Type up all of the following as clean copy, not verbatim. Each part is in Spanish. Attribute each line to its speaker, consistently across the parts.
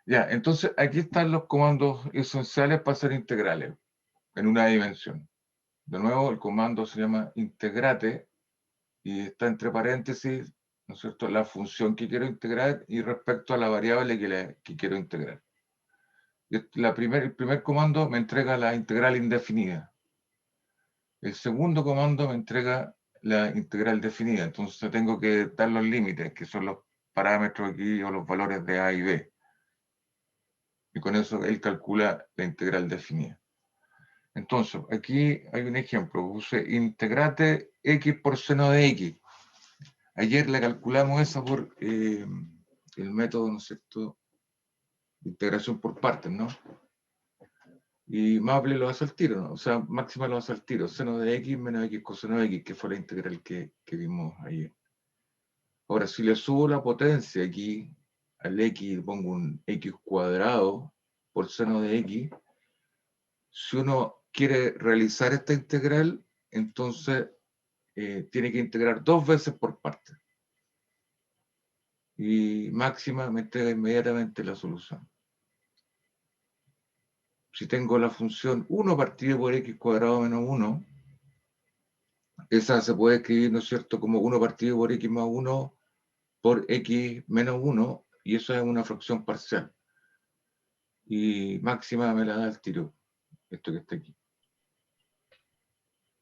Speaker 1: Ya, entonces aquí están los comandos esenciales para hacer integrales en una dimensión. De nuevo, el comando se llama integrate y está entre paréntesis, ¿no es cierto?, la función que quiero integrar y respecto a la variable que quiero integrar. El primer comando me entrega la integral indefinida. El segundo comando me entrega la integral definida. Entonces tengo que dar los límites, que son los parámetros aquí o los valores de A y B. Y con eso él calcula la integral definida. Entonces, aquí hay un ejemplo. Puse integrate x por seno de x. Ayer le calculamos esa por el método, ¿no es cierto?, de integración por partes, ¿no? Y Maple lo hace al tiro, ¿no? O sea, máxima lo hace al tiro. Seno de x menos x coseno de x, que fue la integral que vimos ayer. Ahora, si le subo la potencia aquí al x, pongo un x cuadrado por seno de x, si uno quiere realizar esta integral, entonces tiene que integrar 2 veces por parte. Y máxima me entrega inmediatamente la solución. Si tengo la función 1 partido por x cuadrado menos 1, esa se puede escribir, ¿no es cierto?, como 1 partido por x más 1 por x menos 1, y eso es una fracción parcial. Y máxima me la da el tiro, esto que está aquí.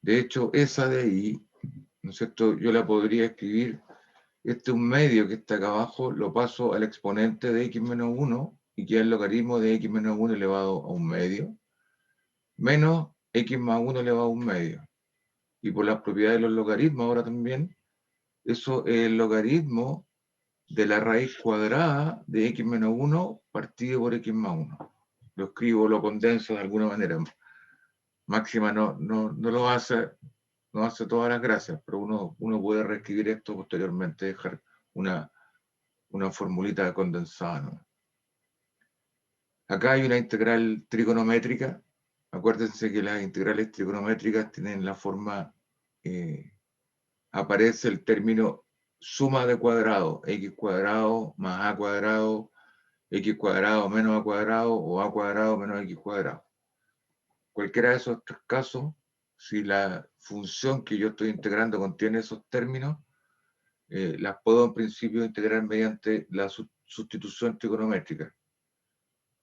Speaker 1: De hecho, esa de ahí, ¿no es cierto?, yo la podría escribir, este un medio que está acá abajo, lo paso al exponente de x menos 1, y queda el logaritmo de x menos 1 elevado a un medio, menos x más 1 elevado a un medio. Y por las propiedades de los logaritmos ahora también, eso es el logaritmo de la raíz cuadrada de x menos 1 partido por x más 1. Lo escribo, lo condenso de alguna manera. Máxima no lo hace, no hace todas las gracias, pero uno puede reescribir esto posteriormente, dejar una formulita condensada, ¿no? Acá hay una integral trigonométrica. Acuérdense que las integrales trigonométricas tienen la forma, aparece el término suma de cuadrado, x cuadrado más a cuadrado, x cuadrado menos a cuadrado o a cuadrado menos x cuadrado. Cualquiera de esos tres casos, si la función que yo estoy integrando contiene esos términos, las puedo en principio integrar mediante la sustitución trigonométrica.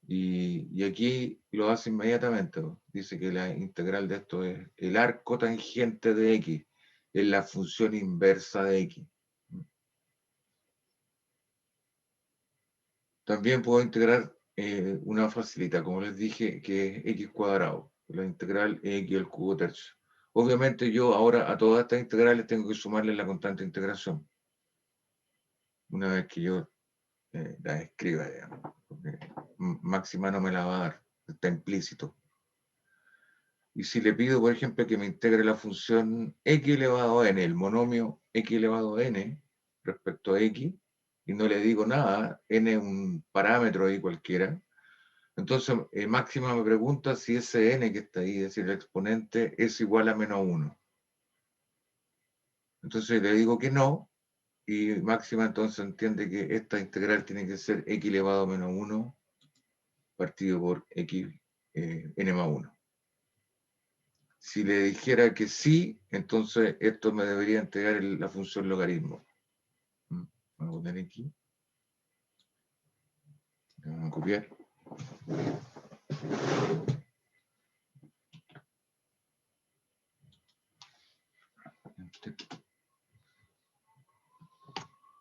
Speaker 1: Y aquí lo hace inmediatamente. Dice que la integral de esto es el arco tangente de x, es la función inversa de x. También puedo integrar una facilita, como les dije, que es x cuadrado. La integral es x al cubo tercio. Obviamente yo ahora a todas estas integrales tengo que sumarle la constante de integración. Una vez que yo la escriba, digamos. Porque máxima no me la va a dar, está implícito. Y si le pido, por ejemplo, que me integre la función x elevado a n, el monomio x elevado a n respecto a x, y no le digo nada, n es un parámetro ahí cualquiera, entonces máxima me pregunta si ese n que está ahí, es decir, el exponente, es igual a menos 1. Entonces le digo que no, y máxima entonces entiende que esta integral tiene que ser x elevado a menos 1 partido por x n más 1. Si le dijera que sí, entonces esto me debería entregar la función logaritmo. Voy a poner aquí. Vamos a copiar.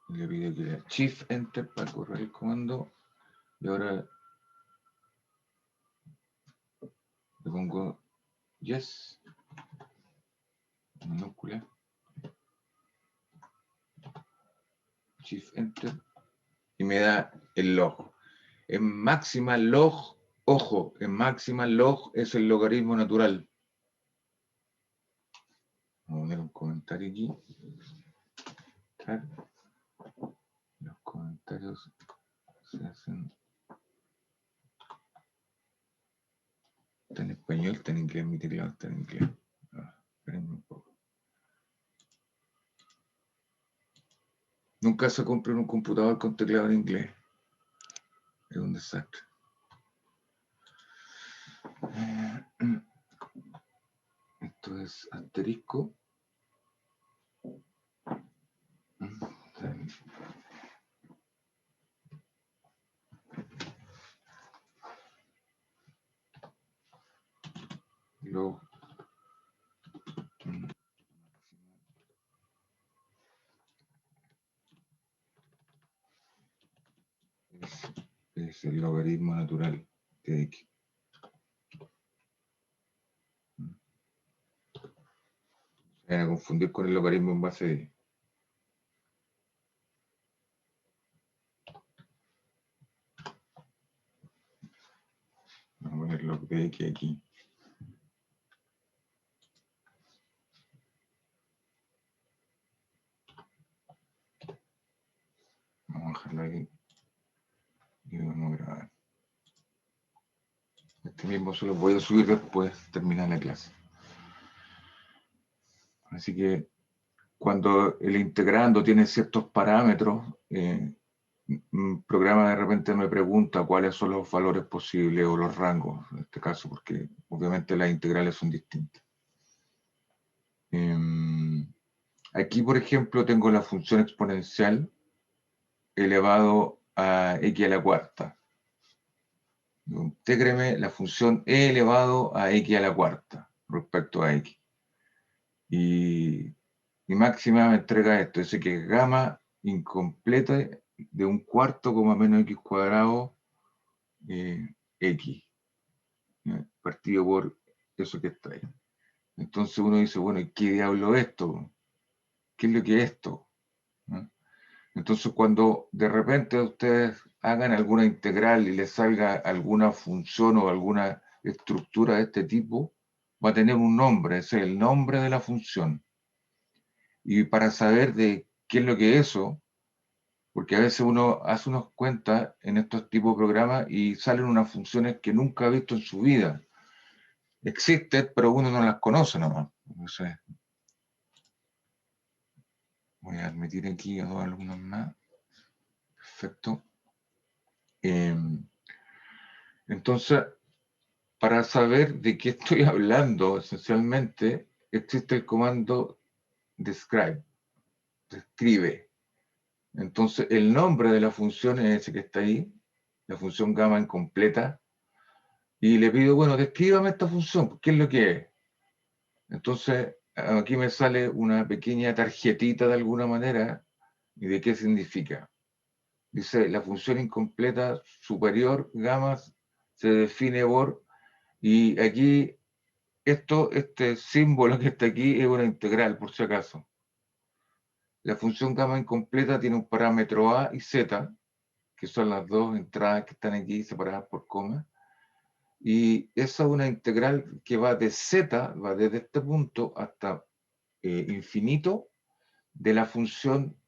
Speaker 1: Le pido que le Shift Enter para correr el comando. Y ahora le pongo Yes. Minúscula. Shift Enter. Y me da el log. En máxima log, ojo, en máxima log es el logaritmo natural. Vamos a poner un comentario aquí. Los comentarios se hacen. Está en español, está en inglés, mi teclado está en inglés. Espérenme un poco. Nunca se compra un computador con teclado en inglés. Es un desastre. Esto es asterisco. Lo es el logaritmo natural de x. Se van a confundir con el logaritmo en base de. Vamos a poner log de x aquí. Vamos a dejarlo aquí. Y vamos a grabar. Este mismo se lo voy a subir después de terminar la clase. Así que cuando el integrando tiene ciertos parámetros, un programa de repente me pregunta cuáles son los valores posibles o los rangos, en este caso, porque obviamente las integrales son distintas. Aquí, por ejemplo, tengo la función exponencial elevado a x a la cuarta. Intégreme la función e elevado a x a la cuarta respecto a x. Y máxima me entrega esto, dice que es gamma incompleta de un cuarto, menos x cuadrado x, partido por eso que está ahí. Entonces uno dice, bueno, ¿y qué diablo es esto? ¿Qué es lo que es esto? Entonces cuando de repente ustedes hagan alguna integral y les salga alguna función o alguna estructura de este tipo, va a tener un nombre, ese es el nombre de la función. Y para saber de qué es lo que es eso, porque a veces uno hace unas cuentas en estos tipos de programas y salen unas funciones que nunca ha visto en su vida. Existen, pero uno no las conoce nomás. No sé. Voy a admitir aquí a 2 alumnos más. Perfecto. Entonces, para saber de qué estoy hablando, esencialmente, existe el comando describe. Describe. Entonces, el nombre de la función es ese que está ahí, la función gamma incompleta, y le pido, bueno, descríbame esta función, ¿qué es lo que es? Entonces, aquí me sale una pequeña tarjetita de alguna manera, ¿y de qué significa? Dice, la función incompleta superior, gamma, se define por, y aquí, este símbolo que está aquí es una integral, por si acaso. La función gamma incompleta tiene un parámetro a y z, que son las dos entradas que están aquí separadas por coma, y esa es una integral que va de z, va desde este punto hasta infinito, de la función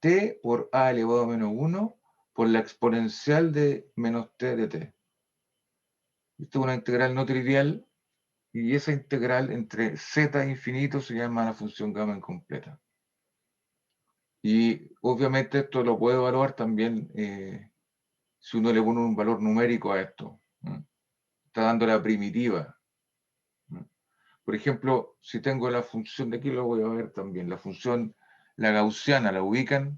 Speaker 1: t por a elevado a menos 1 por la exponencial de menos t de t. Esto es una integral no trivial, y esa integral entre z e infinito se llama la función gamma incompleta. Y obviamente esto lo puede evaluar también si uno le pone un valor numérico a esto. Está dando la primitiva. Por ejemplo, si tengo la función, de aquí lo voy a ver también, la función, la gaussiana, ¿la ubican?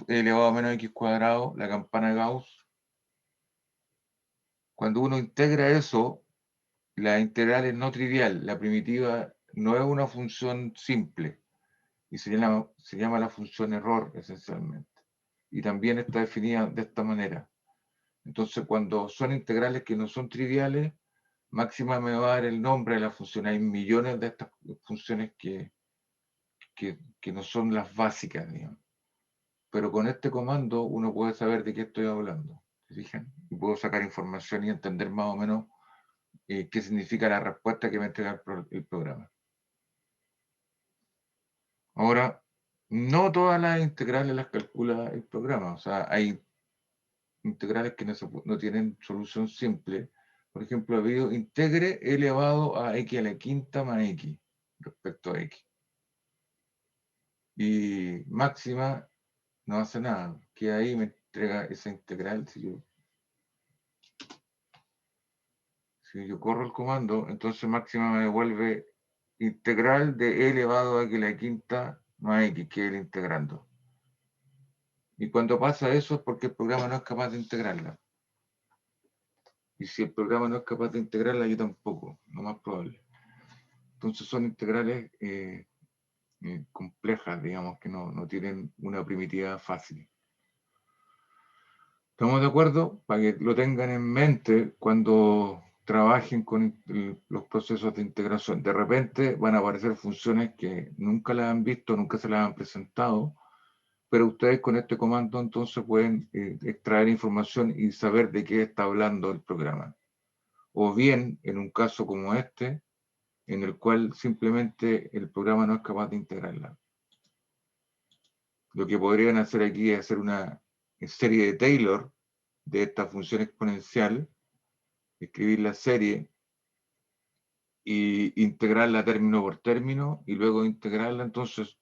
Speaker 1: Elevado a menos x cuadrado, la campana de Gauss. Cuando uno integra eso, la integral es no trivial, la primitiva no es una función simple, y se llama la función error, esencialmente. Y también está definida de esta manera. Entonces, cuando son integrales que no son triviales, máxima me va a dar el nombre de la función. Hay millones de estas funciones que no son las básicas, digamos. Pero con este comando uno puede saber de qué estoy hablando. ¿Se fijan? Y puedo sacar información y entender más o menos qué significa la respuesta que me entrega el programa. Ahora, no todas las integrales las calcula el programa. O sea, hay integrales que no tienen solución simple. Por ejemplo, ha habido integre elevado a x a la quinta más x respecto a x. Y máxima no hace nada, que ahí me entrega esa integral. Si yo corro el comando, entonces máxima me devuelve integral de e elevado a que la quinta más x, que es el integrando. Y cuando pasa eso es porque el programa no es capaz de integrarla. Y si el programa no es capaz de integrarla, yo tampoco, lo más probable. Entonces son integrales complejas, digamos, que no tienen una primitividad fácil. ¿Estamos de acuerdo? Para que lo tengan en mente cuando trabajen con los procesos de integración. De repente van a aparecer funciones que nunca las han visto, nunca se las han presentado, pero ustedes con este comando entonces pueden extraer información y saber de qué está hablando el programa. O bien, en un caso como este, en el cual simplemente el programa no es capaz de integrarla. Lo que podrían hacer aquí es hacer una serie de Taylor de esta función exponencial, escribir la serie y integrarla término por término, y luego integrarla, entonces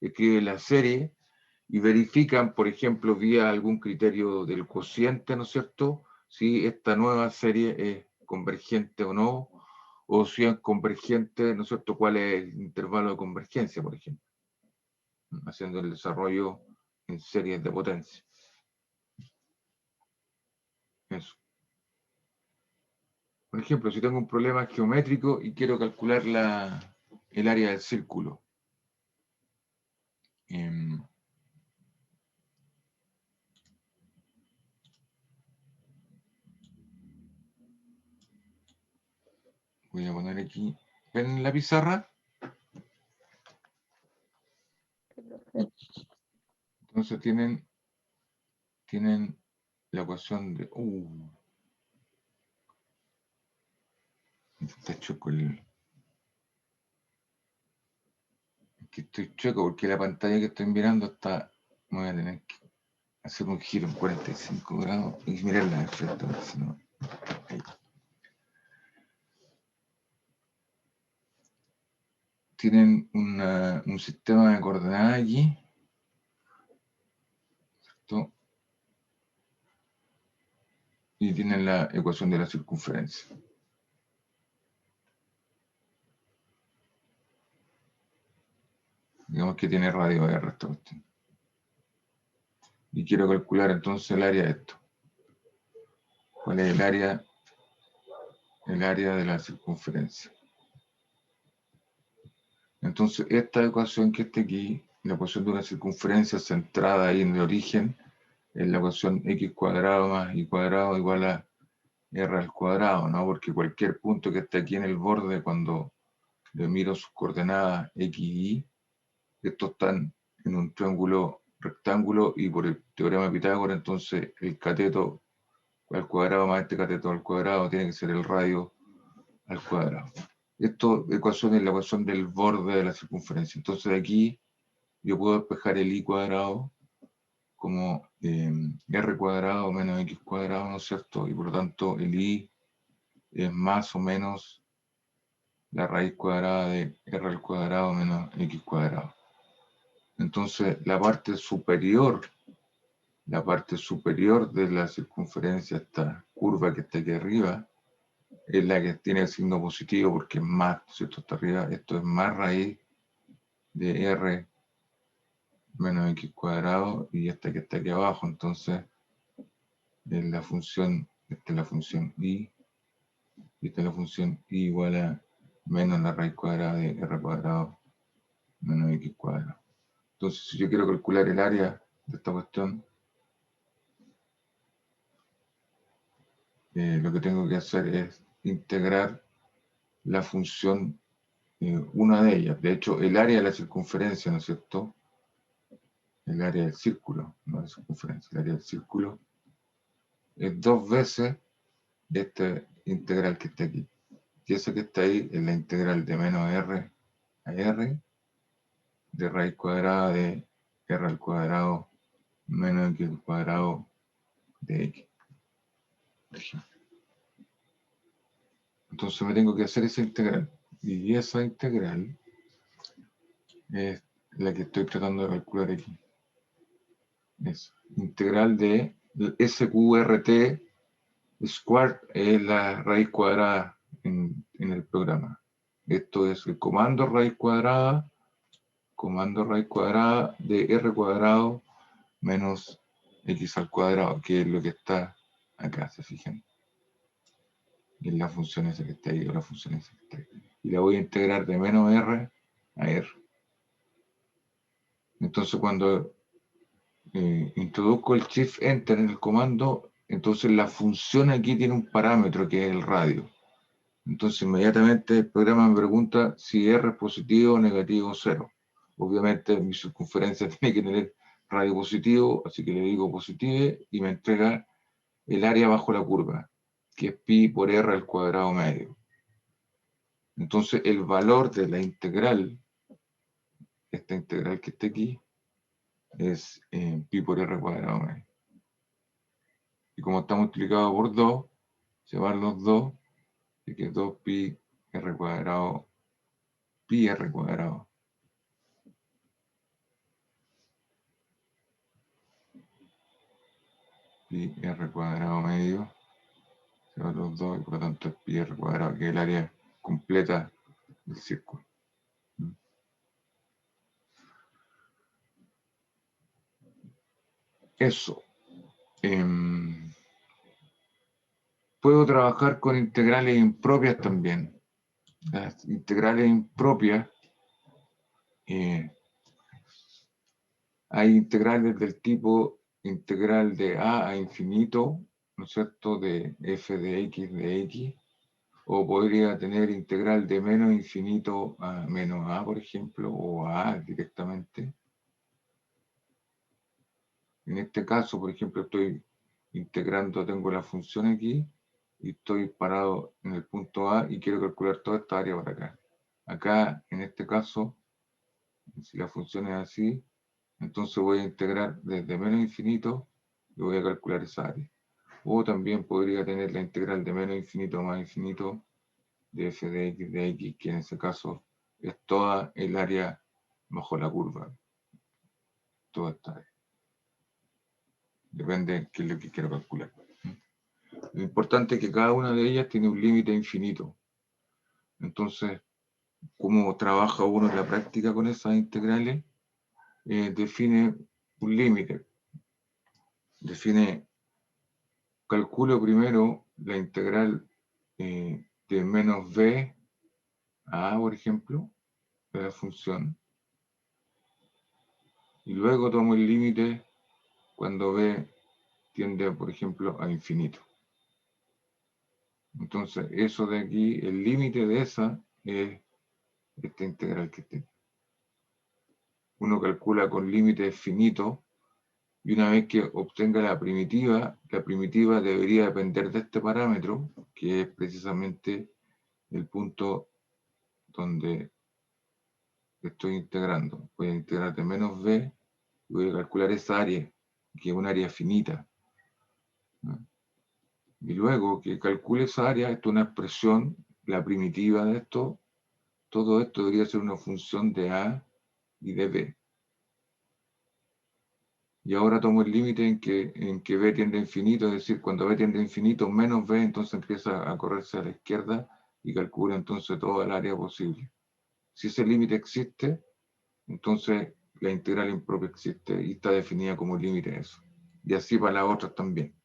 Speaker 1: escriben la serie y verifican, por ejemplo, vía algún criterio del cociente, ¿no es cierto?, si esta nueva serie es convergente o no, o si es convergente, ¿no es cierto?, cuál es el intervalo de convergencia, por ejemplo, haciendo el desarrollo en series de potencia. Eso. Por ejemplo, si tengo un problema geométrico y quiero calcular el área del círculo. Voy a poner aquí, ¿ven la pizarra? Entonces tienen la ecuación de... está choco que estoy choco porque la pantalla que estoy mirando está... Voy a tener que hacer un giro en 45 grados y mirarla de frente, si no... Ahí. Tienen un sistema de coordenadas aquí, ¿cierto? Y tienen la ecuación de la circunferencia. Digamos que tiene radio R esta cuestión. Y quiero calcular entonces el área de esto. ¿Cuál es el área? El área de la circunferencia. Entonces, esta ecuación que está aquí, la ecuación de una circunferencia centrada ahí en el origen, es la ecuación x cuadrado más y cuadrado igual a r al cuadrado, ¿no? Porque cualquier punto que esté aquí en el borde, cuando le miro sus coordenadas x y y, estos están en un triángulo rectángulo y por el teorema de Pitágoras, entonces el cateto al cuadrado más este cateto al cuadrado tiene que ser el radio al cuadrado. Esto ecuación es la ecuación del borde de la circunferencia. Entonces aquí yo puedo despejar el y cuadrado como r cuadrado menos x cuadrado, ¿no es cierto? Y por lo tanto el y es más o menos la raíz cuadrada de r al cuadrado menos x cuadrado. Entonces la parte superior de la circunferencia, esta curva que está aquí arriba, es la que tiene el signo positivo porque es más, ¿cierto? Está arriba, esto es más raíz de r menos x cuadrado y esta que está aquí abajo, entonces es la función, esta es la función y esta es la función y igual a menos la raíz cuadrada de r cuadrado menos x cuadrado. Entonces, si yo quiero calcular el área de esta cuestión, lo que tengo que hacer es integrar la función, una de ellas. De hecho, el área de la circunferencia, ¿no es cierto? El área del círculo, no la circunferencia, el área del círculo es 2 veces este integral que está aquí. Y esa que está ahí es la integral de menos r a r de raíz cuadrada de r al cuadrado menos x al cuadrado de x. Por ejemplo. Entonces me tengo que hacer esa integral. Y esa integral es la que estoy tratando de calcular aquí. Eso. integral de SQRT squared es la raíz cuadrada en el programa. Esto es el comando raíz cuadrada de R cuadrado menos X al cuadrado, que es lo que está acá, ¿se fijan? Y es la función esa que está ahí, o la función esa que está ahí. Y la voy a integrar de menos R a R. Entonces cuando introduzco el Shift Enter en el comando, entonces la función aquí tiene un parámetro que es el radio. Entonces inmediatamente el programa me pregunta si R es positivo, negativo o cero. Obviamente mi circunferencia tiene que tener radio positivo, así que le digo positivo y me entrega el área bajo la curva, que es pi por R al cuadrado medio. Entonces el valor de la integral, esta integral que está aquí, es pi por R cuadrado medio. Y como está multiplicado por 2, se van los 2, y que es 2 pi R cuadrado, pi R cuadrado. Pi R cuadrado medio, se van los 2, y por lo tanto es pi R cuadrado, que es el área completa del círculo. Eso. Puedo trabajar con integrales impropias también. Las integrales impropias, hay integrales del tipo integral de a infinito, ¿no es cierto?, de f de x, o podría tener integral de menos infinito a menos a, por ejemplo, o a directamente. En este caso, por ejemplo, estoy integrando, tengo la función aquí, y estoy parado en el punto A y quiero calcular toda esta área para acá. Acá, en este caso, si la función es así, entonces voy a integrar desde menos infinito y voy a calcular esa área. O también podría tener la integral de menos infinito más infinito de f de x, que en ese caso es toda el área bajo la curva. Toda esta área. Depende de qué es lo que quiero calcular. Lo importante es que cada una de ellas tiene un límite infinito. Entonces, cómo trabaja uno en la práctica con esas integrales, define un límite. Calculo primero la integral de menos b a a, por ejemplo, de la función. Y luego tomo el límite cuando b tiende, por ejemplo, a infinito. Entonces, eso de aquí, el límite de esa es esta integral que tiene. Uno calcula con límites finitos y una vez que obtenga la primitiva debería depender de este parámetro, que es precisamente el punto donde estoy integrando. Voy a integrar de menos b y voy a calcular esa área, que es un área finita. ¿No? Y luego que calcule esa área, esto es una expresión, la primitiva de esto, todo esto debería ser una función de a y de b. Y ahora tomo el límite en que b tiende a infinito, es decir, cuando b tiende a infinito, menos b, entonces empieza a correrse a la izquierda y calcula entonces toda el área posible. Si ese límite existe, entonces la integral impropia existe y está definida como límite eso. Y así para las otras también.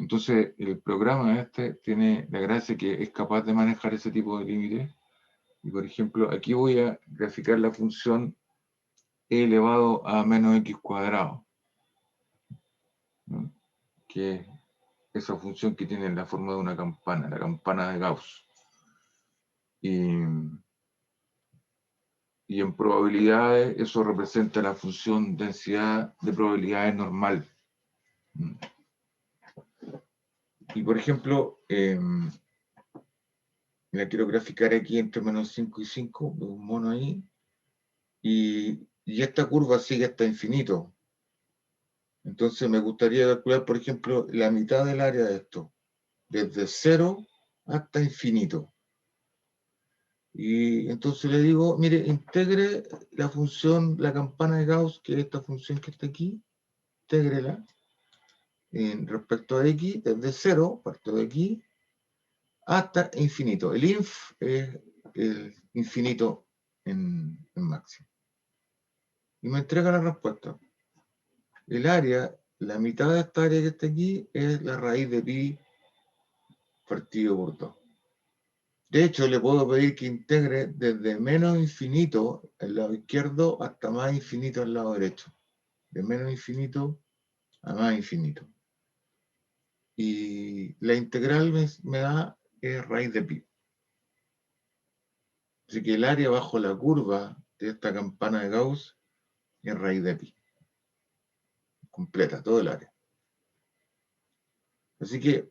Speaker 1: Entonces el programa este tiene la gracia que es capaz de manejar ese tipo de límites. Y por ejemplo, aquí voy a graficar la función e elevado a menos x cuadrado, ¿no? Que es esa función que tiene la forma de una campana, la campana de Gauss. Y en probabilidades eso representa la función densidad de probabilidades normal. Y por ejemplo, la quiero graficar aquí entre menos 5 y 5, un mono ahí, y esta curva sigue hasta infinito. Entonces me gustaría calcular, por ejemplo, la mitad del área de esto, desde 0 hasta infinito. Y entonces le digo, mire, integre la función, la campana de Gauss, que es esta función que está aquí,
Speaker 2: intégrela en respecto a x desde 0, parto de aquí, hasta infinito. El inf es el infinito en máximo. Y me entrega la respuesta. El área, la mitad de esta área que está aquí, es la raíz de pi partido por 2. De hecho, le puedo pedir que integre desde menos infinito al lado izquierdo hasta más infinito al lado derecho. De menos infinito a más infinito. Y la integral me da raíz de pi. Así que el área bajo la curva de esta campana de Gauss es raíz de pi. Completa, todo el área. Así que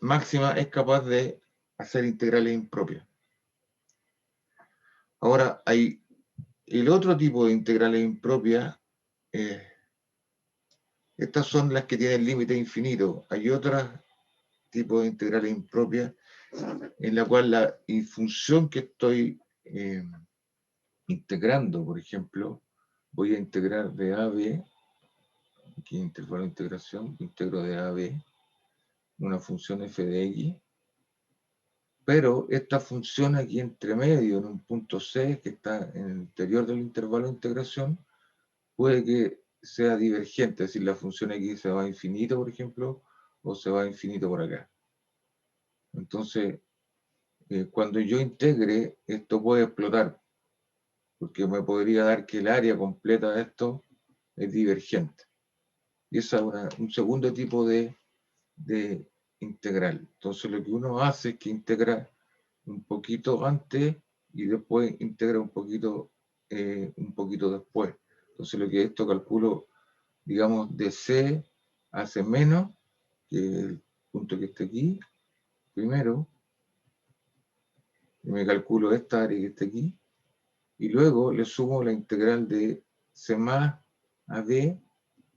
Speaker 2: máxima es capaz de hacer integrales impropias. Ahora, hay el otro tipo de integrales impropias. Estas son las que tienen límite infinito. Hay otros tipos de integrales impropias en la cual la función que estoy integrando, por ejemplo, voy a integrar de a a b, aquí intervalo de integración, integro de a a b, una función f de x, pero esta función aquí entre medio, en un punto C, que está en el interior del intervalo de integración, puede que sea divergente, es decir, la función x se va a infinito, por ejemplo, o se va a infinito por acá. Entonces, cuando yo integre, esto puede explotar, porque me podría dar que el área completa de esto es divergente. Y ese es un segundo tipo de integral. Entonces, lo que uno hace es que integra un poquito antes y después integra un poquito después. Entonces, lo que esto calculo, digamos, de C hace menos que el punto que está aquí, primero, y me calculo esta área que está aquí, y luego le sumo la integral de C más a D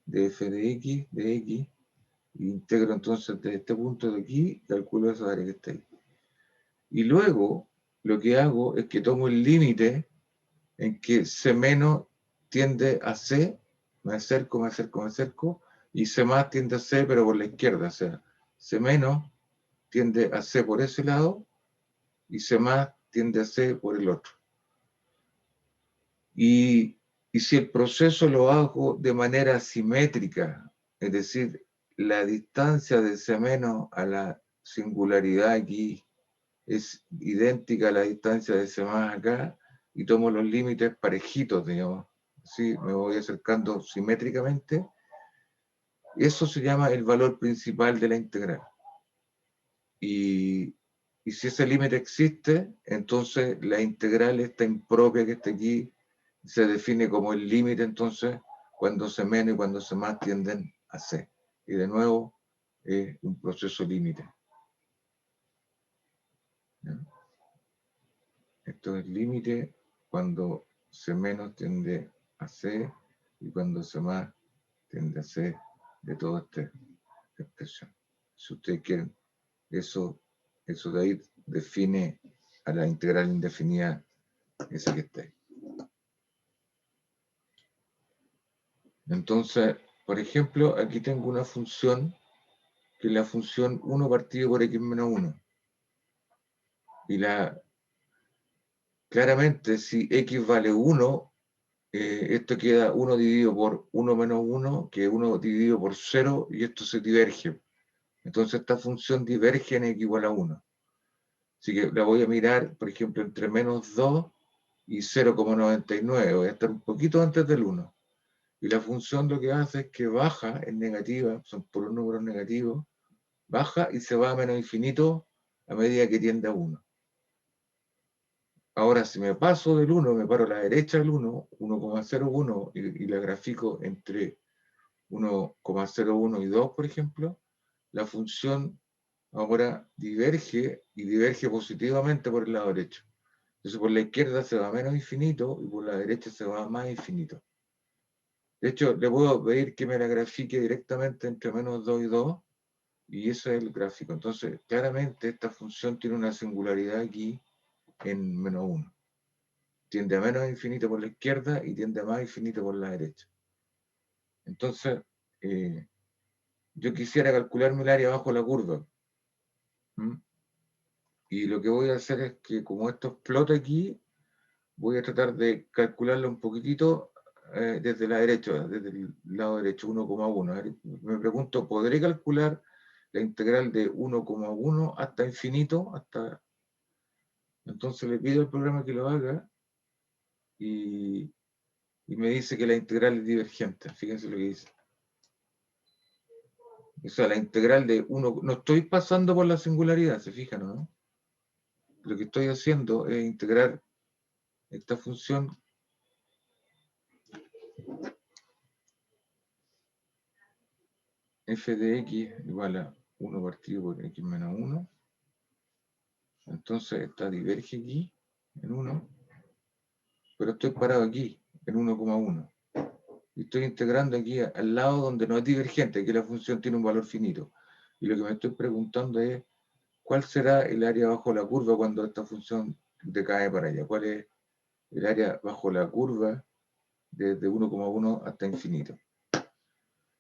Speaker 2: de f de x, y integro entonces de este punto de aquí, calculo esa área que está ahí. Y luego lo que hago es que tomo el límite en que C menos tiende a C, me acerco, y C más tiende a C, pero por la izquierda, o sea, C menos tiende a C por ese lado, y C más tiende a C por el otro. Y si el proceso lo hago de manera simétrica, es decir, la distancia de C menos a la singularidad aquí es idéntica a la distancia de C más acá, y tomo los límites parejitos, digamos. ¿Sí? Me voy acercando simétricamente. Eso se llama el valor principal de la integral. Y si ese límite existe, entonces la integral esta impropia que está aquí se define como el límite, entonces, cuando C menos y cuando C más tienden a C. Y de nuevo, es un proceso límite. Esto es límite cuando C menos tiende a C y cuando C más tiende a C de toda esta expresión. Si ustedes quieren, eso de ahí define a la integral indefinida esa que está ahí. Entonces, por ejemplo, aquí tengo una función que es la función 1 partido por x menos 1. Y claramente, si x vale 1, esto queda 1 dividido por 1 menos 1, que es 1 dividido por 0, y esto se diverge. Entonces esta función diverge en x igual a 1. Así que la voy a mirar, por ejemplo, entre menos 2 y 0,99. Voy a estar un poquito antes del 1. Y la función lo que hace es que baja en negativa, son puros números negativos, baja y se va a menos infinito a medida que tiende a 1. Ahora, si me paso del 1, me paro a la derecha del 1, 1,01, y la grafico entre 1,01 y 2, por ejemplo, la función ahora diverge y diverge positivamente por el lado derecho. Entonces, por la izquierda se va a menos infinito y por la derecha se va a más infinito. De hecho, le puedo pedir que me la grafique directamente entre menos 2 y 2, y ese es el gráfico. Entonces, claramente esta función tiene una singularidad aquí en menos 1. Tiende a menos infinito por la izquierda y tiende a más infinito por la derecha. Entonces, yo quisiera calcularme el área bajo la curva. Y lo que voy a hacer es que, como esto explota aquí, voy a tratar de calcularlo un poquitito desde la derecha, desde el lado derecho, 1,1. Me pregunto, ¿podré calcular la integral de 1,1 hasta infinito? Entonces le pido al programa que lo haga y me dice que la integral es divergente. Fíjense lo que dice. O sea, la integral de 1, no estoy pasando por la singularidad, ¿se fijan, no? Lo que estoy haciendo es integrar esta función f de x igual a 1 partido por x menos 1. Entonces esta diverge aquí en 1, pero estoy parado aquí en 1,1. Y estoy integrando aquí al lado donde no es divergente, que la función tiene un valor finito. Y lo que me estoy preguntando es, ¿cuál será el área bajo la curva cuando esta función decae para allá? ¿Cuál es el área bajo la curva desde 1,1 hasta infinito?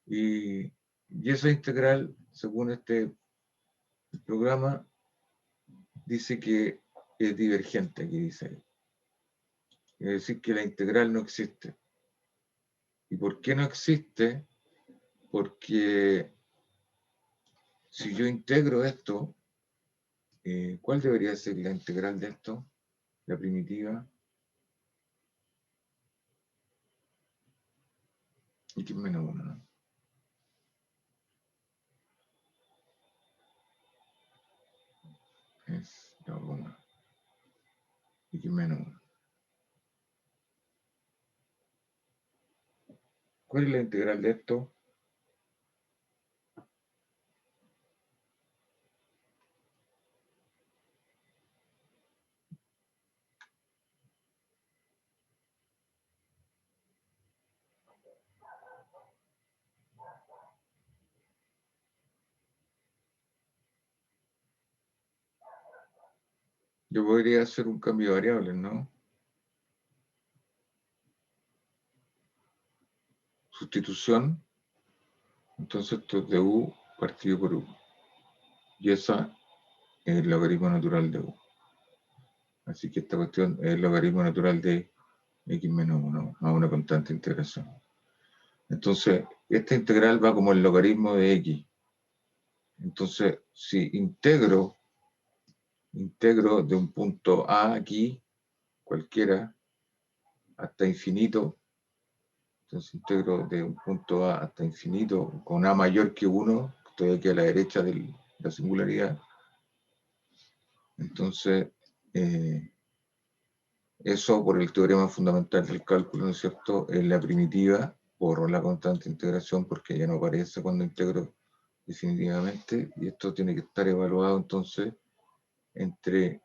Speaker 2: Y esa integral, según este programa, dice que es divergente, aquí dice ahí. Es decir, que la integral no existe. ¿Y por qué no existe? Porque si yo integro esto, ¿cuál debería ser la integral de esto? La primitiva. X menos 1, ¿no? Es la 1. X menos 1. ¿Cuál es la integral de esto? Yo podría hacer un cambio de variables, ¿no? Sustitución. Entonces esto es de u partido por u. Y esa es el logaritmo natural de u. Así que esta cuestión es el logaritmo natural de x menos 1 a una constante integración. Entonces, esta integral va como el logaritmo de x. Entonces, si integro de un punto A aquí, cualquiera, hasta infinito, entonces integro de un punto A hasta infinito con A mayor que 1, estoy aquí a la derecha de la singularidad. Entonces, eso por el teorema fundamental del cálculo, ¿no es cierto? Es la primitiva por la constante integración porque ya no aparece cuando integro definitivamente, y esto tiene que estar evaluado entonces entre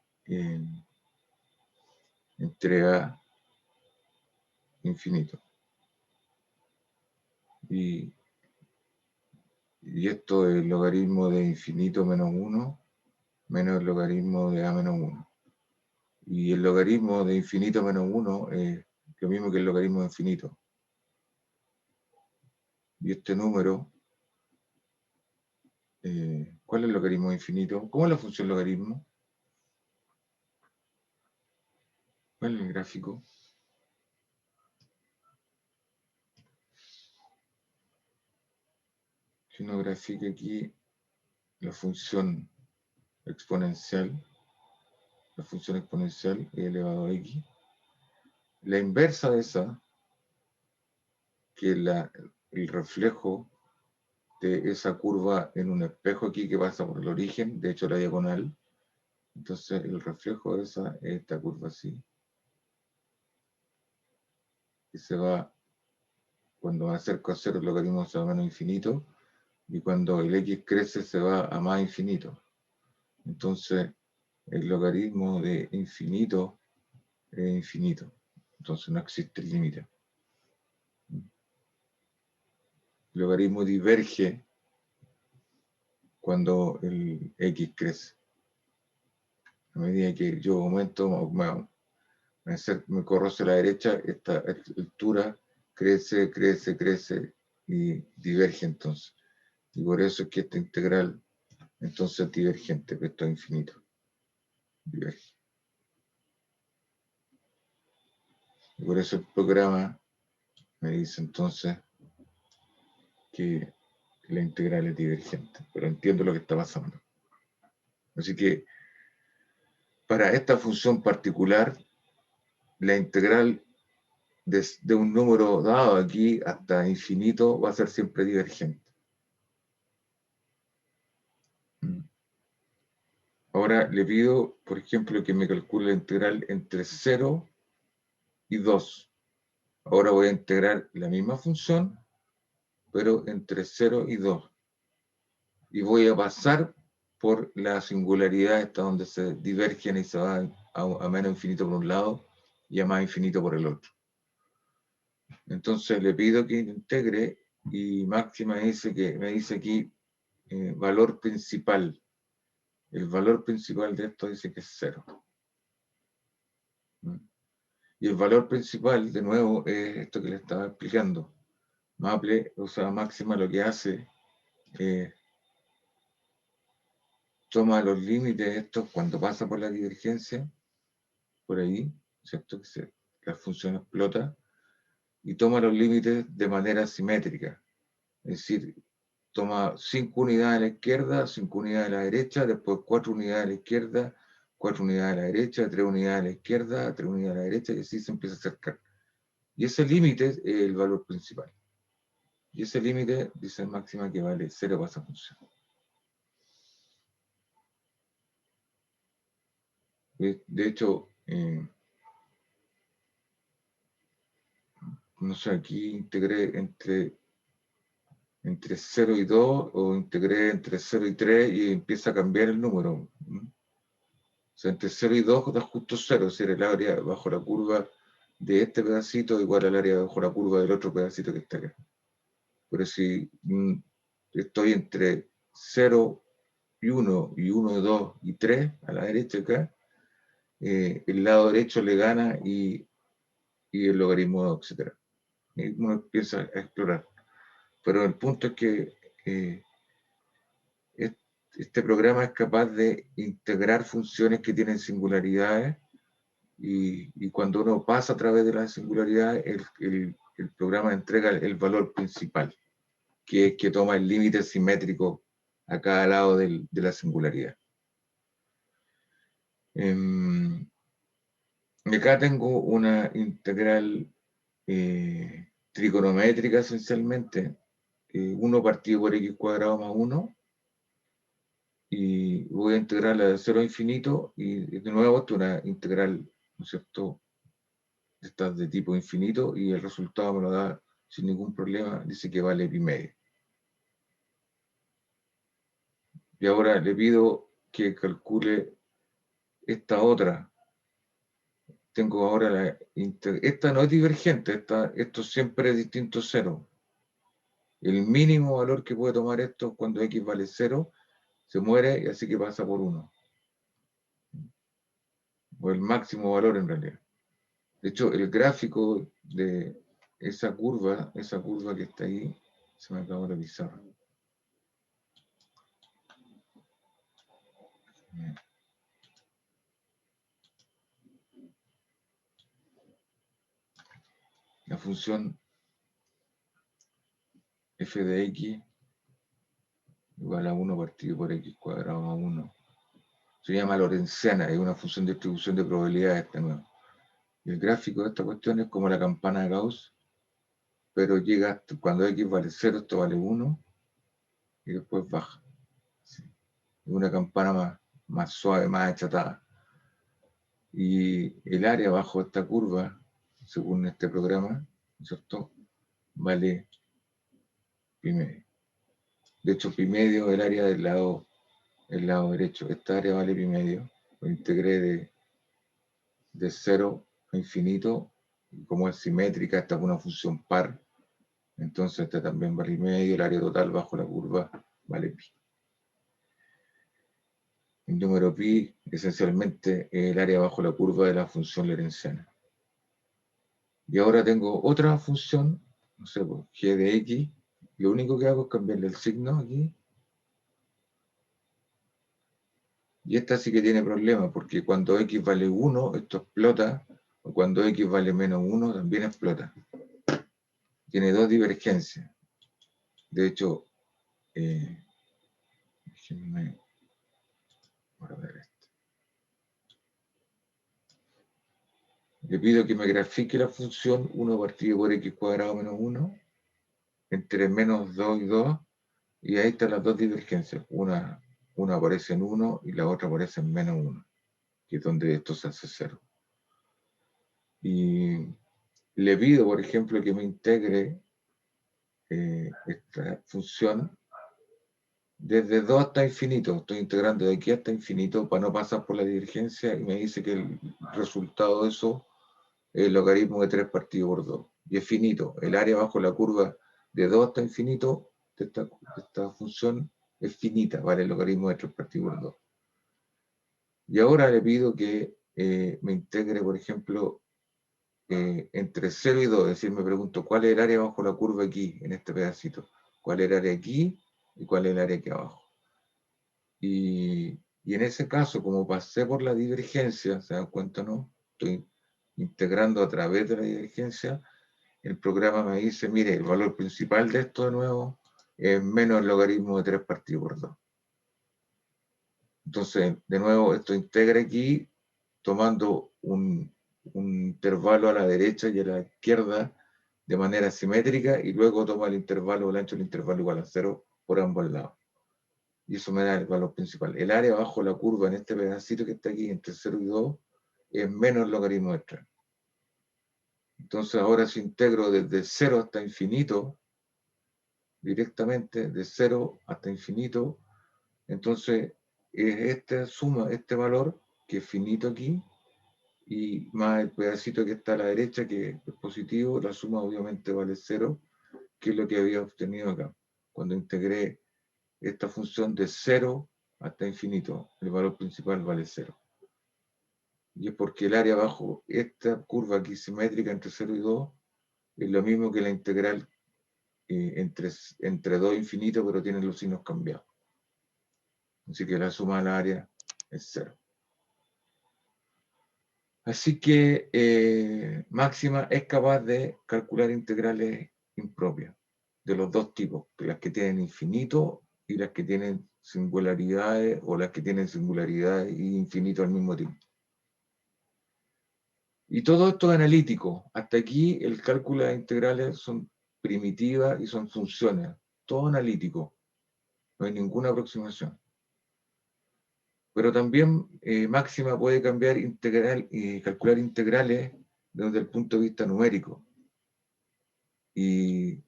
Speaker 2: A infinito. Y esto es el logaritmo de infinito menos 1 menos el logaritmo de A menos 1. Y el logaritmo de infinito menos 1 es lo mismo que el logaritmo de infinito. Y este número, ¿cuál es el logaritmo de infinito? ¿Cómo es la función logaritmo? ¿Cuál es el gráfico? Si uno grafica aquí la función exponencial, e elevado a x, la inversa de esa, que es el reflejo de esa curva en un espejo aquí que pasa por el origen, de hecho la diagonal, entonces el reflejo de esa es esta curva así, que se va, cuando va a acerco a cero el logaritmo se va a menos infinito, y cuando el x crece se va a más infinito. Entonces el logaritmo de infinito es infinito, entonces no existe el límite. El logaritmo diverge cuando el x crece. A medida que yo aumento, me corro hacia la derecha, esta altura crece, crece, crece, y diverge entonces. Y por eso es que esta integral entonces es divergente, que esto es infinito. Diverge. Y por eso el programa me dice entonces que la integral es divergente, pero entiendo lo que está pasando. Así que para esta función particular, la integral de un número dado aquí hasta infinito va a ser siempre divergente. Ahora le pido, por ejemplo, que me calcule la integral entre 0 y 2. Ahora voy a integrar la misma función, pero entre 0 y 2. Y voy a pasar por la singularidad esta donde se divergen y se va a menos infinito por un lado y a más infinito por el otro. Entonces le pido que integre y máxima me dice aquí valor principal. El valor principal de esto dice que es 0. Y el valor principal, de nuevo, es esto que le estaba explicando. Maple, o sea, máxima lo que hace toma los límites estos cuando pasa por la divergencia, por ahí, ¿cierto? Que la función explota, y toma los límites de manera simétrica. Es decir, toma 5 unidades a la izquierda, 5 unidades a la derecha, después 4 unidades a la izquierda, 4 unidades a la derecha, 3 unidades a la izquierda, 3 unidades a la derecha, y así se empieza a acercar. Y ese límite es el valor principal. Y ese límite dice máxima que vale 0 para esa función. De hecho, no sé, aquí integré entre 0 y 2 o integré entre 0 y 3 y empieza a cambiar el número. O sea, entre 0 y 2 da justo 0, es decir, el área bajo la curva de este pedacito igual al área bajo la curva del otro pedacito que está acá. Pero si estoy entre 0 y 1 y 1, 2 y 3 a la derecha acá, el lado derecho le gana y el logaritmo, etc. Y uno empieza a explorar. Pero el punto es que este programa es capaz de integrar funciones que tienen singularidades y cuando uno pasa a través de las singularidades, el programa entrega el valor principal, que es que toma el límite simétrico a cada lado de la singularidad. Acá tengo una integral trigonométrica esencialmente, 1 partido por x cuadrado más 1, y voy a integrarla de 0 a infinito, y de nuevo esto es una integral, ¿no es cierto?, estas de tipo infinito, y el resultado me lo da sin ningún problema, dice que vale pi medio. Y ahora le pido que calcule esta otra. Tengo ahora esta no es divergente, esto siempre es distinto a 0. El mínimo valor que puede tomar esto cuando x vale 0, se muere y así que pasa por 1. O el máximo valor en realidad. De hecho, el gráfico de esa curva que está ahí, se me acabó la pizarra. La función f de x igual a 1 partido por x cuadrado más 1. Se llama lorentziana, es una función de distribución de probabilidades de nuevo. Y el gráfico de esta cuestión es como la campana de Gauss, pero llega hasta cuando x vale 0, esto vale 1, y después baja. ¿Sí? Es una campana más suave, más achatada. Y el área bajo esta curva, según este programa, ¿cierto?, vale pi medio. De hecho, pi medio es el área del lado derecho. Esta área vale pi medio. Lo integré de 0 a infinito. Y como es simétrica, esta es una función par. Entonces esta también vale pi medio. El área total bajo la curva vale pi. El número pi esencialmente es el área bajo la curva de la función lorentziana. Y ahora tengo otra función, no sé, g de x, Lo único que hago es cambiarle el signo aquí. Y esta sí que tiene problemas, porque cuando x vale 1, esto explota, o cuando x vale menos 1, también explota. Tiene dos divergencias. De hecho, déjenme guardar esto. Le pido que me grafique la función 1 partido por x cuadrado menos 1 entre menos 2 y 2, y ahí están las dos divergencias. Una aparece en 1 y la otra aparece en menos 1, que es donde esto se hace 0. Y le pido, por ejemplo, que me integre esta función desde 2 hasta infinito. Estoy integrando de aquí hasta infinito para no pasar por la divergencia, y me dice que el resultado de eso es el logaritmo de 3 partido por 2. Y es finito. El área bajo la curva de 2 hasta infinito de esta función es finita, vale el logaritmo de 3 partido por 2. Y ahora le pido que me integre, por ejemplo, entre 0 y 2, es decir, me pregunto cuál es el área bajo la curva aquí, en este pedacito, cuál es el área aquí y cuál es el área aquí abajo. Y en ese caso, como pasé por la divergencia, ¿se dan cuenta, no? Estoy integrando a través de la divergencia, el programa me dice, mire, el valor principal de esto de nuevo es menos el logaritmo de 3 partido por 2. Entonces, de nuevo, esto integra aquí, tomando un intervalo a la derecha y a la izquierda de manera simétrica, y luego toma el intervalo, el ancho del intervalo igual a 0 por ambos lados. Y eso me da el valor principal. El área bajo la curva en este pedacito que está aquí, entre 0 y 2, es menos el logaritmo de 3. Entonces ahora si integro desde 0 hasta infinito, directamente de 0 hasta infinito, entonces es esta suma, este valor, que es finito aquí, y más el pedacito que está a la derecha, que es positivo, la suma obviamente vale 0, que es lo que había obtenido acá, cuando integré esta función de 0 hasta infinito. El valor principal vale 0. Y es porque el área bajo esta curva aquí simétrica entre 0 y 2 es lo mismo que la integral entre 2 e infinito, pero tiene los signos cambiados. Así que la suma del área es 0. Así que máxima es capaz de calcular integrales impropias de los dos tipos, las que tienen infinito y las que tienen singularidades, o las que tienen singularidades y infinito al mismo tiempo. Y todo esto es analítico. Hasta aquí el cálculo de integrales son primitivas y son funciones. Todo analítico. No hay ninguna aproximación. Pero también máxima puede cambiar calcular integrales desde el punto de vista numérico. Y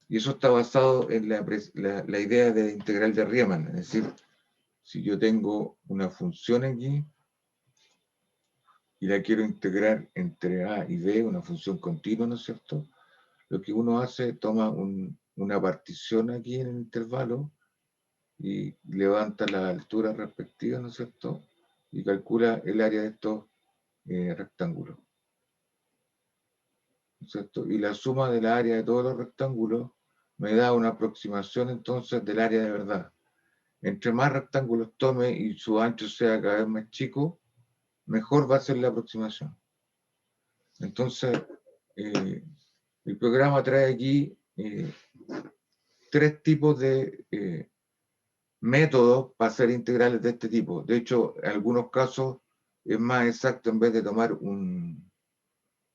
Speaker 2: eso está basado en la idea de integral de Riemann. Es decir, si yo tengo una función aquí y la quiero integrar entre A y B, una función continua, ¿no es cierto? Lo que uno hace, toma una partición aquí en el intervalo y levanta la altura respectiva, ¿no es cierto? Y calcula el área de estos rectángulos, ¿no es cierto? Y la suma de la área de todos los rectángulos me da una aproximación entonces del área de verdad. Entre más rectángulos tome y su ancho sea cada vez más chico, mejor va a ser la aproximación. Entonces, el programa trae aquí 3 tipos de métodos para hacer integrales de este tipo. De hecho, en algunos casos es más exacto, en vez de tomar un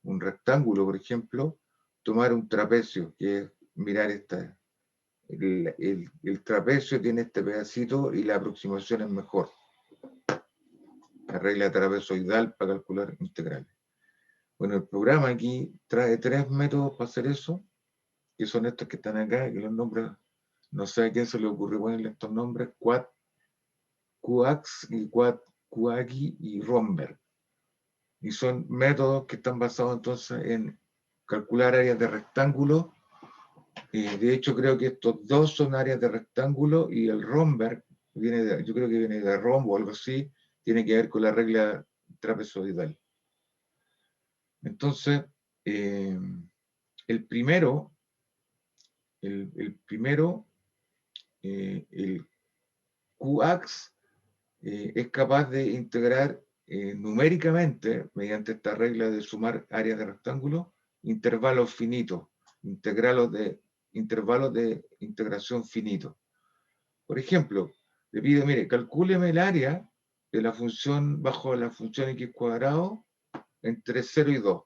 Speaker 2: rectángulo, por ejemplo, tomar un trapecio, que es mirar esta. El trapecio tiene este pedacito y la aproximación es mejor. La regla trapezoidal para calcular integrales. Bueno, el programa aquí trae 3 métodos para hacer eso, que son estos que están acá, que los nombres, no sé a quién se le ocurrió ponerle estos nombres: Coax y Coagi y Romberg. Y son métodos que están basados entonces en calcular áreas de rectángulo. De hecho, creo que estos dos son áreas de rectángulo, y el Romberg, yo creo que viene de rombo o algo así, tiene que ver con la regla trapezoidal. Entonces, el primero el primero, el QAX, es capaz de integrar numéricamente, mediante esta regla de sumar áreas de rectángulo, intervalos finitos, intervalos de integración finitos. Por ejemplo, le pido, mire, calcúleme el área de la función bajo la función x cuadrado entre 0 y 2.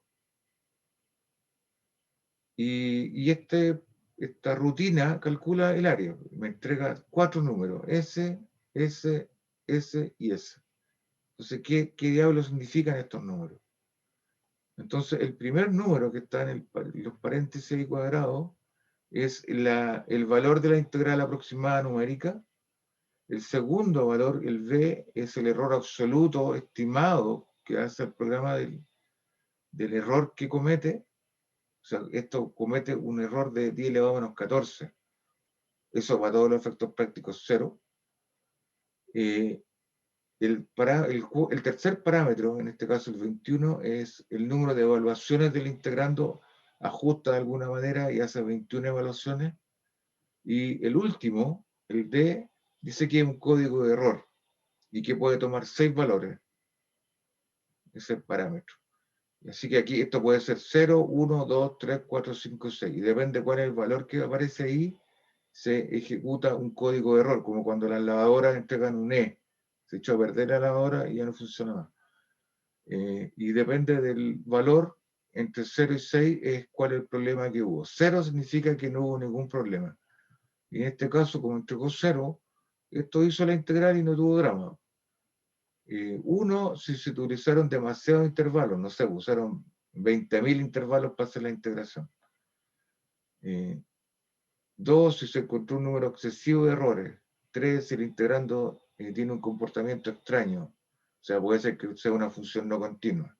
Speaker 2: Y esta rutina calcula el área. Me entrega 4 números, S, S, S y S. Entonces, ¿qué diablos significan estos números? Entonces, el primer número que está en los paréntesis y cuadrados es el valor de la integral aproximada numérica. El segundo valor, el B, es el error absoluto estimado que hace el programa del error que comete. O sea, esto comete un error de 10 elevado a menos 14. Eso para todos los efectos prácticos, 0. El tercer parámetro, en este caso el 21, es el número de evaluaciones del integrando, ajusta de alguna manera y hace 21 evaluaciones. Y el último, el D, dice que es un código de error y que puede tomar 6 valores. Ese es el parámetro. Así que aquí esto puede ser 0, 1, 2, 3, 4, 5, 6. Y depende cuál es el valor que aparece ahí, se ejecuta un código de error, como cuando las lavadoras entregan un E. Se echó a perder la lavadora y ya no funciona más. Y depende del valor, entre 0 y 6 es cuál es el problema que hubo. 0 significa que no hubo ningún problema. Y en este caso, como entregó 0, esto hizo la integral y no tuvo drama. 1, si se utilizaron demasiados intervalos, no sé, usaron 20.000 intervalos para hacer la integración. 2, si se encontró un número excesivo de errores. 3, si el integrando tiene un comportamiento extraño. O sea, puede ser que sea una función no continua.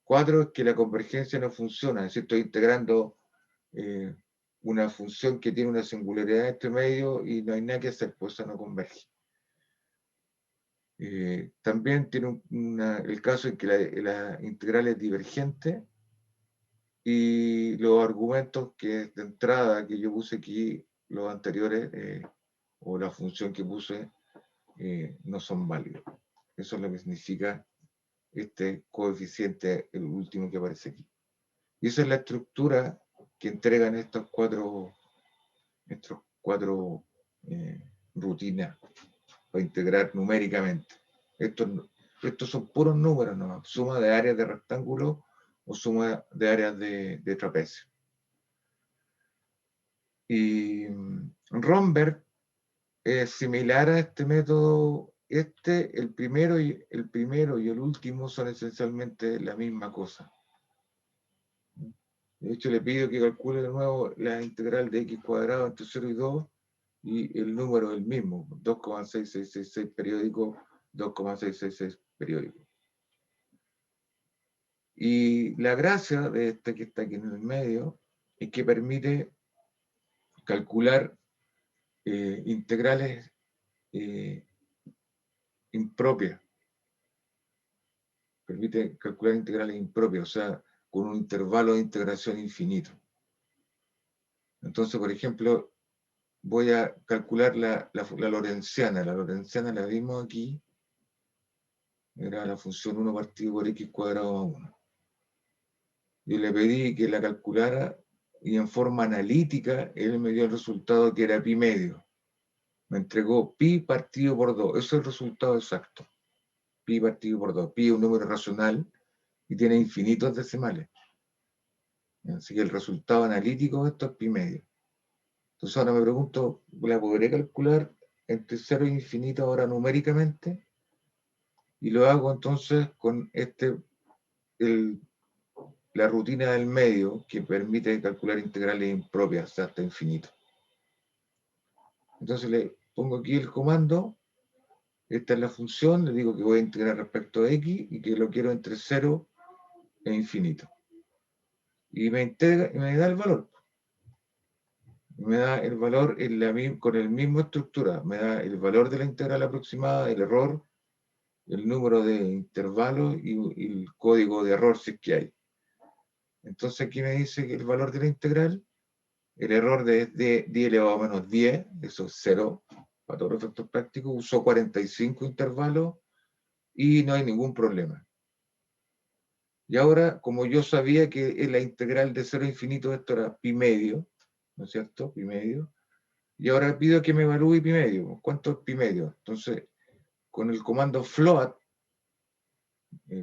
Speaker 2: 4, es que la convergencia no funciona. Es decir, estoy integrando una función que tiene una singularidad entre medio y no hay nada que hacer, pues eso no converge. También tiene el caso en que la integral es divergente y los argumentos que de entrada que yo puse aquí, los anteriores, o la función que puse, no son válidos. Eso es lo que significa este coeficiente, el último que aparece aquí. Y esa es la estructura que entregan estas cuatro rutinas para integrar numéricamente. Estos son puros números, ¿no? Suma de áreas de rectángulo o suma de áreas de trapecio. Y Romberg es similar a este método. El primero y el último son esencialmente la misma cosa. De hecho, le pido que calcule de nuevo la integral de x cuadrado entre 0 y 2 y el número es el mismo, 2,6666 periódico, 2,666 periódico. Y la gracia de este que está aquí en el medio es que permite calcular integrales impropias. Permite calcular integrales impropias, o sea, con un intervalo de integración infinito. Entonces, por ejemplo, voy a calcular la lorentziana. La lorentziana la vimos aquí. Era la función 1 partido por x cuadrado más 1. Yo le pedí que la calculara y en forma analítica él me dio el resultado que era pi medio. Me entregó pi partido por 2. Eso es el resultado exacto. Pi partido por 2. Pi es un número racional y tiene infinitos decimales. Así que el resultado analítico de esto es pi medio. Entonces ahora me pregunto, ¿la podré calcular entre 0 e infinito ahora numéricamente? Y lo hago entonces con la rutina del medio que permite calcular integrales impropias hasta infinito. Entonces le pongo aquí el comando, esta es la función, le digo que voy a integrar respecto a x y que lo quiero entre 0 e infinito. Y me da el valor. Me da el valor con la misma estructura. Me da el valor de la integral aproximada, el error, el número de intervalos y el código de error si es que hay. Entonces aquí me dice que el valor de la integral el error de 10 elevado a menos 10, eso es 0, para todos los efectos prácticos, usó 45 intervalos y no hay ningún problema. Y ahora, como yo sabía que la integral de 0 a infinito, esto era pi medio, ¿no es cierto? Pi medio. Y ahora pido que me evalúe pi medio. ¿Cuánto es pi medio? Entonces, con el comando float,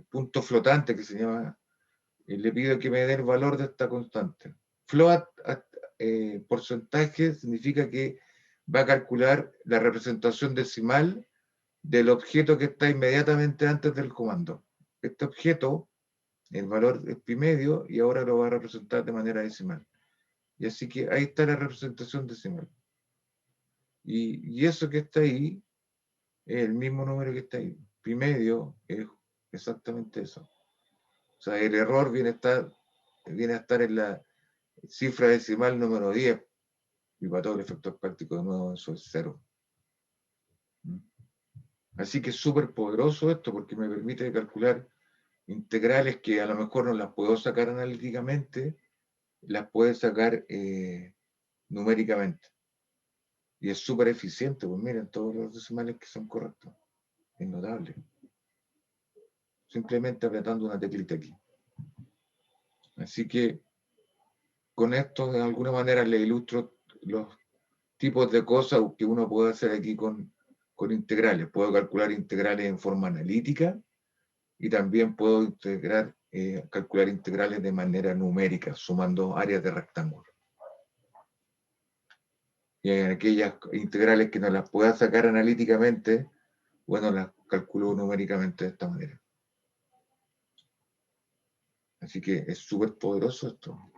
Speaker 2: punto flotante que se llama, le pido que me dé el valor de esta constante. Float, porcentaje, significa que va a calcular la representación decimal del objeto que está inmediatamente antes del comando. Este objeto, el valor es pi medio, y ahora lo va a representar de manera decimal. Y así que ahí está la representación decimal. Y eso que está ahí es el mismo número que está ahí. Pi medio es exactamente eso. O sea, el error viene a estar en la cifra decimal número 10. Y para todo el efecto práctico, de nuevo, eso es 0. Así que es súper poderoso esto, porque me permite calcular integrales que a lo mejor no las puedo sacar analíticamente, las puedo sacar numéricamente. Y es súper eficiente, pues miren, todos los decimales que son correctos. Es notable. Simplemente apretando una teclita aquí. Así que con esto de alguna manera le ilustro los tipos de cosas que uno puede hacer aquí con integrales. Puedo calcular integrales en forma analítica y también puedo calcular integrales de manera numérica, sumando áreas de rectángulo. Y en aquellas integrales que no las pueda sacar analíticamente, bueno, las calculo numéricamente de esta manera. Así que es súper poderoso esto.